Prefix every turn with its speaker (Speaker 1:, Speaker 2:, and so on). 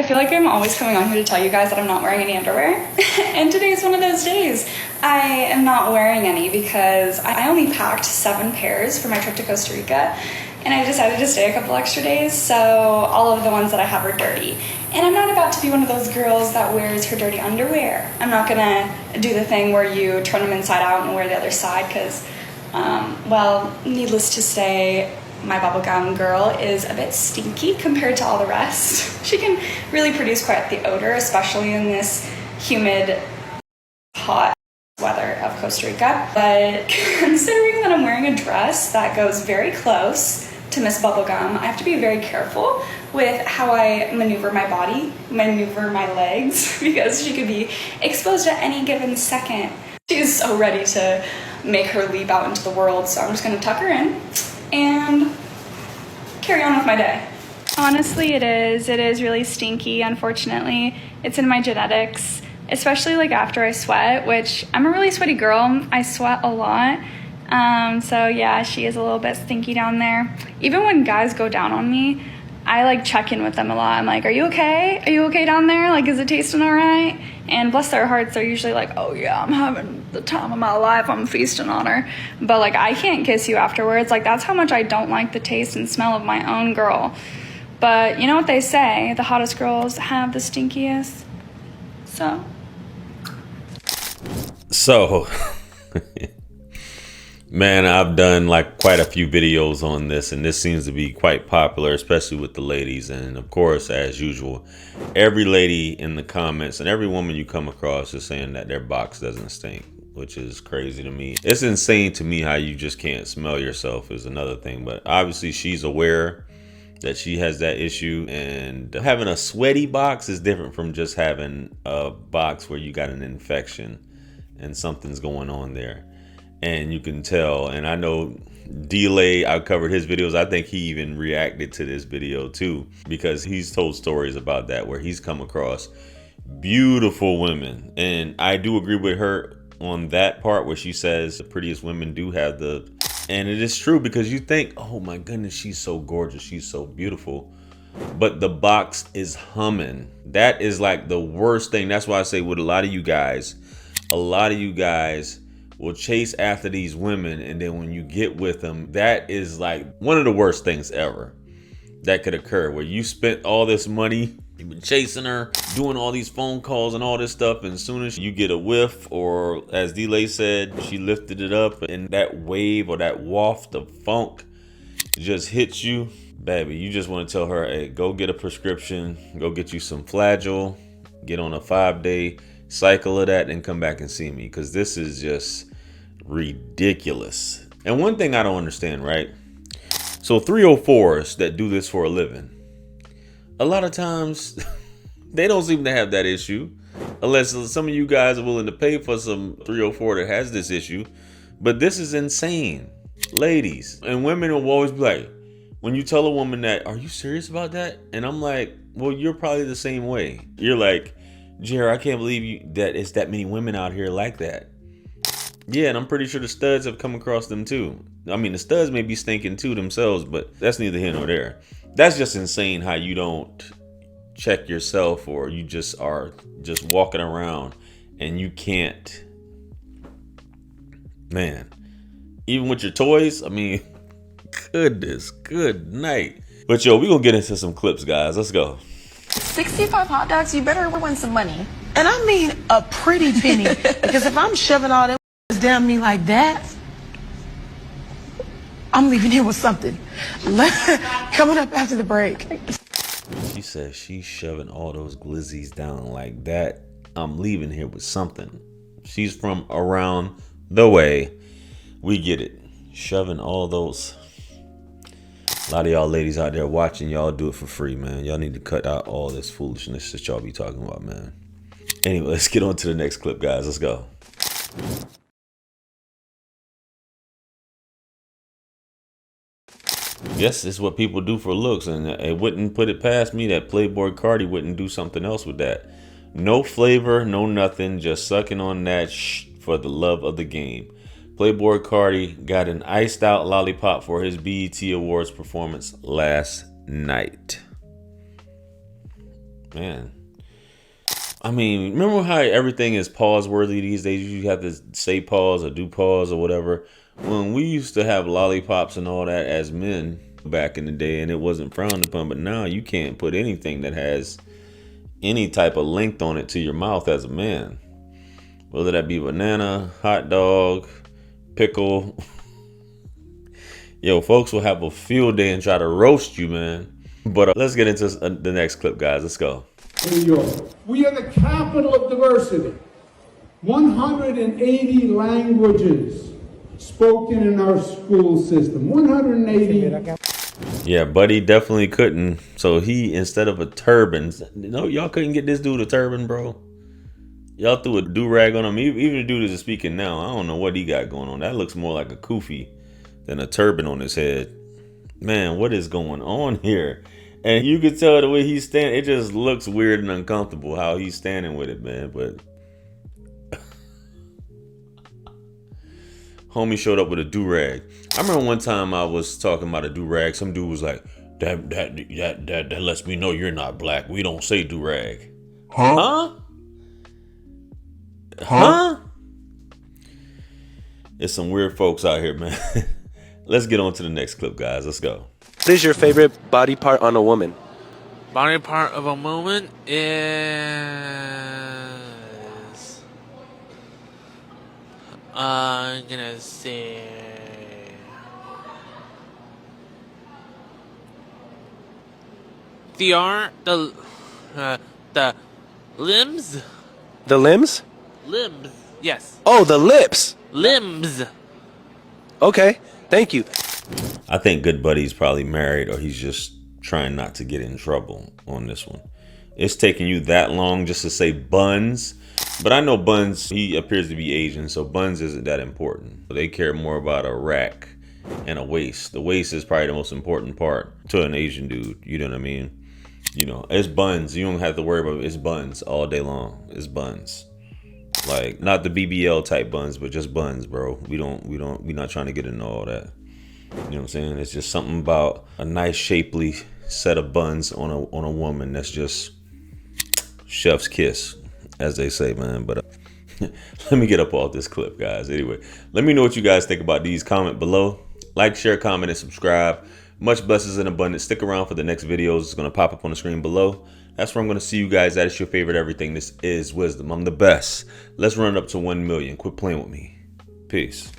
Speaker 1: feel like I'm always coming on here to tell you guys that I'm not wearing any underwear. And today is one of those days. I am not wearing any because I only packed 7 pairs for my trip to Costa Rica. And I decided to stay a couple extra days, so all of the ones that I have are dirty. And I'm not about to be one of those girls that wears her dirty underwear. I'm not gonna do the thing where you turn them inside out and wear the other side because, well, needless to say, my bubblegum girl is a bit stinky compared to all the rest. She can really produce quite the odor, especially in this humid, hot weather of Costa Rica. But considering that I'm wearing a dress that goes very close to Miss Bubblegum, I have to be very careful with how I maneuver my body, maneuver my legs, because she could be exposed at any given second. She's so ready to make her leap out into the world, so I'm just gonna tuck her in and carry on with my day. Honestly, it is really stinky, unfortunately. It's in my genetics, especially like after I sweat, which I'm a really sweaty girl. I sweat a lot. So yeah, she is a little bit stinky down there. Even when guys go down on me, I like check in with them a lot. I'm like, are you okay? Are you okay down there? Like, is it tasting all right? And bless their hearts, they're usually like, oh yeah, I'm having the time of my life. I'm feasting on her. But like, I can't kiss you afterwards. Like, that's how much I don't like the taste and smell of my own girl. But you know what they say, the hottest girls have the stinkiest. So
Speaker 2: Man, I've done like quite a few videos on this, and this seems to be quite popular, especially with the ladies. And of course, as usual, every lady in the comments and every woman you come across is saying that their box doesn't stink, which is crazy to me. It's insane to me how you just can't smell yourself is another thing. But obviously she's aware that she has that issue, and having a sweaty box is different from just having a box where you got an infection and something's going on there. And you can tell, and I know D-Lay, I covered his videos. I think he even reacted to this video too, because he's told stories about that where he's come across beautiful women. And I do agree with her on that part where she says the prettiest women do have the, and it is true, because you think, oh my goodness, she's so gorgeous, she's so beautiful, but the box is humming. That is like the worst thing. That's why I say with a lot of you guys will chase after these women, and then when you get with them, that is like one of the worst things ever that could occur, where you spent all this money, you've been chasing her, doing all these phone calls and all this stuff, and as soon as you get a whiff, or as D-Lay said, she lifted it up, and that wave or that waft of funk just hits you, baby, you just want to tell her, hey, go get a prescription, go get you some Flagyl, get on a 5-day cycle of that, and come back and see me, because this is just ridiculous. And one thing I don't understand, right? So 304s that do this for a living, a lot of times they don't seem to have that issue, unless some of you guys are willing to pay for some 304 that has this issue. But this is insane, ladies. And women will always be like, when you tell a woman that, are you serious about that? And I'm like, well, you're probably the same way. You're like, Jer, I can't believe that it's that many women out here like that. Yeah, and I'm pretty sure the studs have come across them too. I mean, the studs may be stinking too themselves, but that's neither here nor there. That's just insane how you don't check yourself, or you just are just walking around and you can't. Man, even with your toys, I mean, goodness, good night. But yo, we're gonna get into some clips, guys. Let's go.
Speaker 3: 65 hot dogs, you better win some money. And I mean a pretty penny. Because if I'm shoving all them down me like that, I'm leaving here with something. Coming up after the break.
Speaker 2: She says she's shoving all those glizzies down like that. I'm leaving here with something. She's from around the way. We get it. Shoving all those. A lot of y'all ladies out there watching, y'all do it for free, man. Y'all need to cut out all this foolishness that y'all be talking about, man. Anyway, let's get on to the next clip, guys. Let's go. Yes, it's what people do for looks, and it wouldn't put it past me that Playboy Cardi wouldn't do something else with that. No flavor, no nothing, just sucking on that for the love of the game. Playboy Cardi got an iced out lollipop for his BET Awards performance last night. Man. I mean, remember how everything is pause worthy these days? You have to say pause or do pause or whatever. When we used to have lollipops and all that as men back in the day, and it wasn't frowned upon, but now you can't put anything that has any type of length on it to your mouth as a man. Whether that be banana, hot dog, pickle. Yo, folks will have a field day and try to roast you, man. But let's get into the next clip, guys. Let's go.
Speaker 4: New York. We are the capital of diversity. 180 languages spoken in our school system. 180.
Speaker 2: Yeah, Buddy definitely couldn't. So he, instead of a turban, no, y'all couldn't get this dude a turban, bro. Y'all threw a do-rag on him. Even the dude is speaking now. I don't know what he got going on. That looks more like a kufi than a turban on his head. Man, what is going on here? And you can tell the way he's standing, it just looks weird and uncomfortable how he's standing with it, man. But homie showed up with a do-rag. I remember one time I was talking about a do-rag. Some dude was like, that lets me know you're not black. We don't say do-rag. Huh? There's some weird folks out here, man. Let's get on to the next clip, guys. Let's go.
Speaker 5: What is your favorite body part on a woman?
Speaker 6: Body part of a woman is I'm gonna say the limbs.
Speaker 5: The limbs?
Speaker 6: Limbs. Yes.
Speaker 5: Oh, the lips.
Speaker 6: Limbs.
Speaker 5: Okay, thank you.
Speaker 2: I think Good Buddy's probably married, or he's just trying not to get in trouble on this one. It's taking you that long just to say buns. But I know Buns, he appears to be Asian, so buns isn't that important. They care more about a rack and a waist. The waist is probably the most important part to an Asian dude. You know what I mean? You know, it's buns. You don't have to worry about it. It's buns all day long. It's buns. Like, not the BBL type buns, but just buns, bro. We're not trying to get into all that. You know what I'm saying? It's just something about a nice shapely set of buns on a woman that's just chef's kiss, as they say, man. But let me get up off this clip, guys. Anyway, let me know what you guys think about these. Comment below. Like, share, comment, and subscribe. Much blessings and abundance. Stick around for the next videos. It's going to pop up on the screen below. That's where I'm going to see you guys. That is your favorite everything. This is Wisdom. I'm the best. Let's run it up to 1 million. Quit playing with me. Peace.